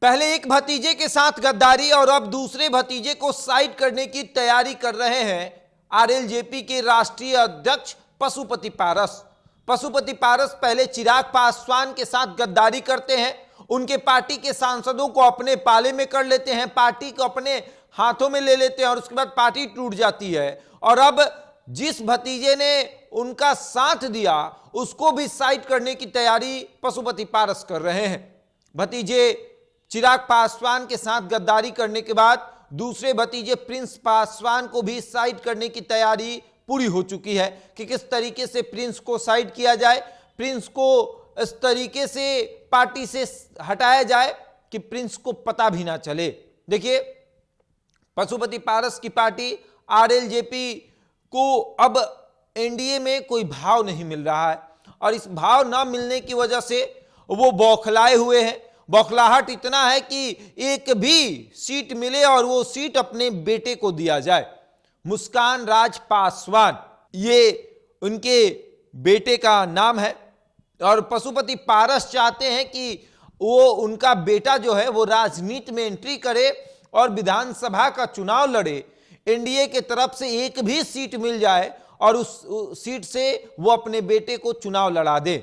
पहले एक भतीजे के साथ गद्दारी और अब दूसरे भतीजे को साइड करने की तैयारी कर रहे हैं आरएलजेपी के राष्ट्रीय अध्यक्ष पशुपति पारस। पशुपति पारस पहले चिराग पासवान के साथ गद्दारी करते हैं, उनके पार्टी के सांसदों को अपने पाले में कर लेते हैं, पार्टी को अपने हाथों में ले लेते हैं और उसके बाद पार्टी टूट जाती है। और अब जिस भतीजे ने उनका साथ दिया उसको भी साइड करने की तैयारी पशुपति पारस कर रहे हैं। भतीजे चिराग पासवान के साथ गद्दारी करने के बाद दूसरे भतीजे प्रिंस पासवान को भी साइड करने की तैयारी पूरी हो चुकी है कि किस तरीके से प्रिंस को साइड किया जाए, प्रिंस को इस तरीके से पार्टी से हटाया जाए कि प्रिंस को पता भी ना चले। देखिए, पशुपति पारस की पार्टी आरएलजेपी को अब एनडीए में कोई भाव नहीं मिल रहा है और इस भाव ना मिलने की वजह से वो बौखलाए हुए हैं। बौखलाहट इतना है कि एक भी सीट मिले और वो सीट अपने बेटे को दिया जाए। मुस्कान राज पासवान, ये उनके बेटे का नाम है और पशुपति पारस चाहते हैं कि वो उनका बेटा जो है वो राजनीति में एंट्री करे और विधानसभा का चुनाव लड़े। एनडीए के तरफ से एक भी सीट मिल जाए और उस सीट से वो अपने बेटे को चुनाव लड़ा दे।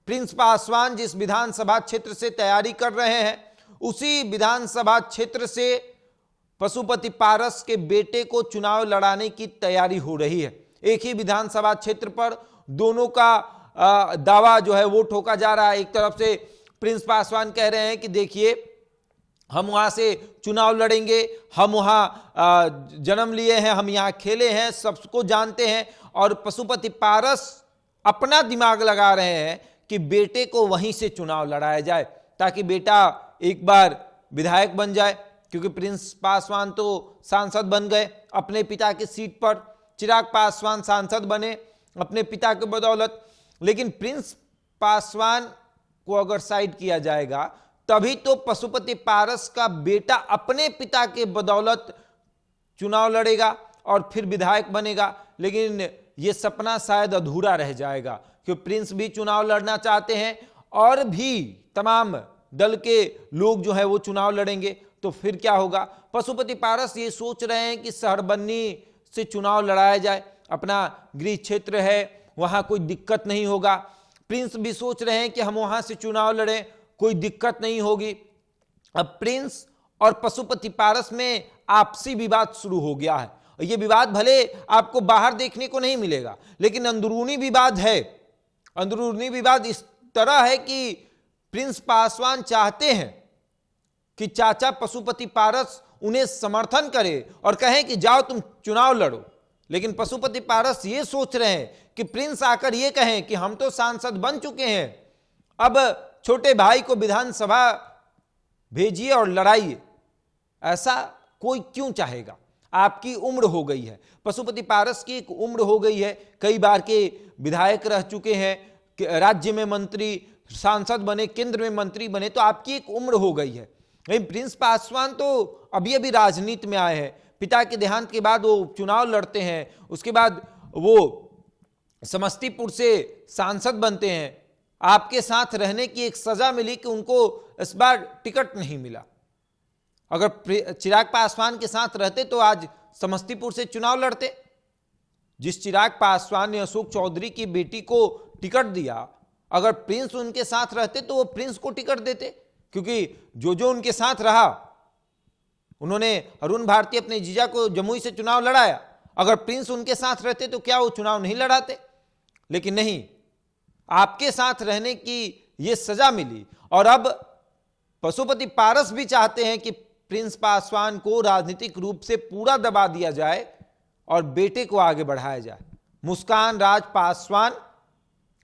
प्रिंस पासवान जिस विधानसभा क्षेत्र से तैयारी कर रहे हैं उसी विधानसभा क्षेत्र से पशुपति पारस के बेटे को चुनाव लड़ाने की तैयारी हो रही है। एक ही विधानसभा क्षेत्र पर दोनों का दावा जो है वो ठोका जा रहा है। एक तरफ से प्रिंस पासवान कह रहे हैं कि देखिए, हम वहां से चुनाव लड़ेंगे, हम वहां जन्म लिए हैं, हम यहाँ खेले हैं, सबको जानते हैं। और पशुपति पारस अपना दिमाग लगा रहे हैं कि बेटे को वहीं से चुनाव लड़ाया जाए ताकि बेटा एक बार विधायक बन जाए, क्योंकि प्रिंस पासवान तो सांसद बन गए अपने पिता की सीट पर, चिराग पासवान सांसद बने अपने पिता के बदौलत। लेकिन प्रिंस पासवान को अगर साइड किया जाएगा तभी तो पशुपति पारस का बेटा अपने पिता के बदौलत चुनाव लड़ेगा और फिर विधायक बनेगा। लेकिन यह सपना शायद अधूरा रह जाएगा क्योंकि प्रिंस भी चुनाव लड़ना चाहते हैं और भी तमाम दल के लोग जो है वो चुनाव लड़ेंगे। तो फिर क्या होगा? पशुपति पारस ये सोच रहे हैं कि शहरबन्नी से चुनाव लड़ाया जाए, अपना गृह क्षेत्र है, वहां कोई दिक्कत नहीं होगा। प्रिंस भी सोच रहे हैं कि हम वहां से चुनाव लड़ें, कोई दिक्कत नहीं होगी। अब प्रिंस और पशुपति पारस में आपसी विवाद शुरू हो गया है। ये विवाद भले आपको बाहर देखने को नहीं मिलेगा लेकिन अंदरूनी विवाद है। अंदरूनी विवाद इस तरह है कि प्रिंस पासवान चाहते हैं कि चाचा पशुपति पारस उन्हें समर्थन करे और कहें कि जाओ तुम चुनाव लड़ो। लेकिन पशुपति पारस ये सोच रहे हैं कि प्रिंस आकर ये कहें कि हम तो सांसद बन चुके हैं, अब छोटे भाई को विधानसभा भेजिए और लड़ाइए। ऐसा कोई क्यों चाहेगा? आपकी उम्र हो गई है, पशुपति पारस की एक उम्र हो गई है, कई बार के विधायक रह चुके हैं, राज्य में मंत्री, सांसद बने, केंद्र में मंत्री बने, तो आपकी एक उम्र हो गई है। लेकिन प्रिंस पासवान तो अभी अभी राजनीति में आए हैं, पिता के देहांत के बाद वो चुनाव लड़ते हैं, उसके बाद वो समस्तीपुर से सांसद बनते हैं। आपके साथ रहने की एक सजा मिली कि उनको इस बार टिकट नहीं मिला। अगर चिराग पासवान के साथ रहते तो आज समस्तीपुर से चुनाव लड़ते। जिस चिराग पासवान ने अशोक चौधरी की बेटी को टिकट दिया, अगर प्रिंस उनके साथ रहते तो वो प्रिंस को टिकट देते, क्योंकि जो उनके साथ रहा, उन्होंने अरुण भारती अपने जीजा को जमुई से चुनाव लड़ाया। अगर प्रिंस उनके साथ रहते तो क्या वो चुनाव नहीं लड़ाते? लेकिन नहीं, आपके साथ रहने की यह सजा मिली। और अब पशुपति पारस भी चाहते हैं कि प्रिंस पासवान को राजनीतिक रूप से पूरा दबा दिया जाए और बेटे को आगे बढ़ाया जाए। मुस्कान राज पासवान,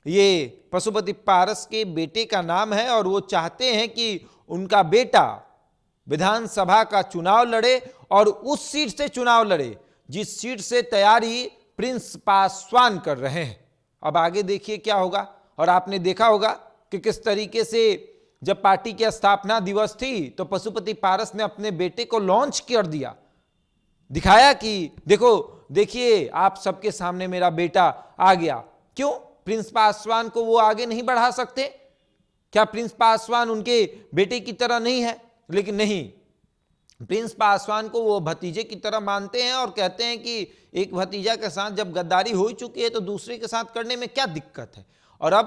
ये पशुपति पारस के बेटे का नाम है और वो चाहते हैं कि उनका बेटा विधानसभा का चुनाव लड़े और उस सीट से चुनाव लड़े जिस सीट से तैयारी प्रिंस पासवान कर रहे हैं। अब आगे देखिए क्या होगा। और आपने देखा होगा कि किस तरीके से जब पार्टी की स्थापना दिवस थी तो पशुपति पारस ने अपने बेटे को लॉन्च कर दिया, दिखाया कि देखिए आप सबके सामने मेरा बेटा आ गया। क्यों प्रिंस पासवान को वो आगे नहीं बढ़ा सकते? क्या प्रिंस पासवान उनके बेटे की तरह नहीं है? लेकिन नहीं, प्रिंस पासवान को वो भतीजे की तरह मानते हैं और कहते हैं कि एक भतीजा के साथ जब गद्दारी हो चुकी है तो दूसरे के साथ करने में क्या दिक्कत है। और अब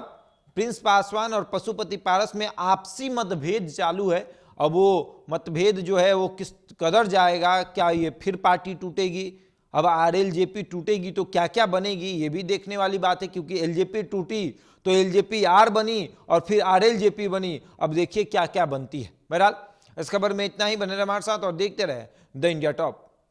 प्रिंस पासवान और पशुपति पारस में आपसी मतभेद चालू है। अब वो मतभेद जो है वो किस कदर जाएगा, क्या ये फिर पार्टी टूटेगी, अब आरएलजेपी टूटेगी तो क्या क्या बनेगी, ये भी देखने वाली बात है। क्योंकि एलजेपी टूटी तो एलजेपी आर बनी और फिर आरएलजेपी बनी, अब देखिए क्या क्या बनती है। बहरहाल इस खबर में इतना ही, बने रहे हमारे साथ और देखते रहे द इंडिया टॉप।